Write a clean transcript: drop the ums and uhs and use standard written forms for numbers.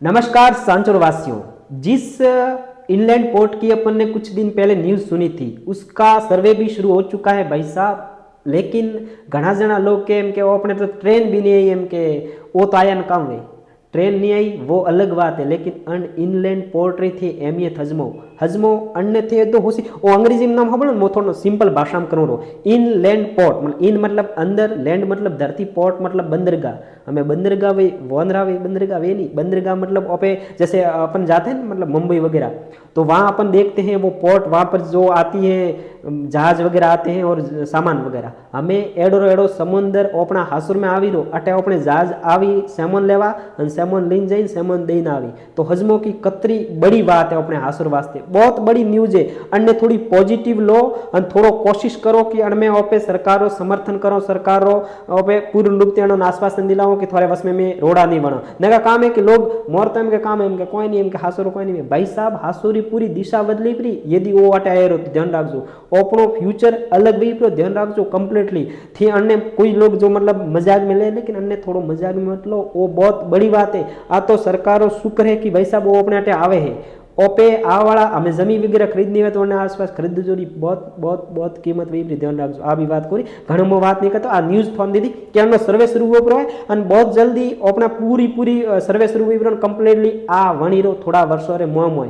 नमस्कार सांचौर वासियों। जिस इनलैंड पोर्ट की अपन ने कुछ दिन पहले न्यूज़ सुनी थी उसका सर्वे भी शुरू हो चुका है भाई साहब। लेकिन घना जना लोग के एम के वो अपने तो ट्रेन भी नहीं आई एम के वो तो आया न काम वे ट्रेन नहीं आई वो अलग बात है। लेकिन अन इनलैंड पोर्ट्री थी एम ये हजमो हजमो अन्य थे तो होशी वो अंग्रेजी में नाम खबर वो थोड़ा सिंपल भाषा में करो रो इनलैंड पोर्ट मतलब इन मतलब अंदर लैंड मतलब धरती पोर्ट मतलब बंदरगाह। हमें बंदरगाह वे वोंदरा वे बंदरगाह वे नहीं बंदरगाह मतलब पे जैसे अपन जाते हैं मतलब मुंबई वगैरह तो वहाँ अपन देखते हैं वो पोर्ट वहाँ पर जो आती है जहाज वगैरह आते हैं और सामान वगैरह हमें एडो एडो समुंदर अपना हासुर में आवी रो अटे अपने जहाज आवी सेमोन लेवा और सेमोन लीन जाइन सेमोन देन आवी तो हजमो की कतरी बड़ी बात है अपने हासुर वास्ते बहुत बड़ी न्यूज है। अन्य थोड़ी पॉजिटिव लो और थोड़ो कोशिश करो कि अणमे ओपे सरकारो समर्थन करो सरकारो ओपे पूर्ण रूप से आश्वासन दिलाओ कि थोड़े वस में रोड़ा नहीं बनो नगा काम है कि लोग मोर तो इनके काम है इनके कोई नहीं इनके हासुर कोई नहीं भाई साहब हासुरी पूरी दिशा बदली पड़ी यदि वो अटे आए तो ध्यान रखो अपनो फ्यूचर अलग भी पर ध्यान रखो कंप्लीटली थी। अन्य कोई लोग जो मतलब मजाक में ले लेकिन अन्य थोड़ो मजाक में मत लो वो बहुत बड़ी बात है। आ तो सरकारों शुक्र है कि भाई साहब वो अपने अटे आवे है ओपे आ वाला हमें जमीन वगैरह खरीदनी है तो उन्हें आसपास खरीद जोड़ी बहुत बहुत बहुत कीमत वही ध्यान रखो आ भी बात करी घणो मो बात नहीं करता आ न्यूज फोन दी थी कि हमने सर्वे शुरू हो है और बहुत जल्दी अपना पूरी पूरी सर्वे शुरू हुई कंप्लीटली आ वणी रो थोड़ा वर्षों रे मोह मोह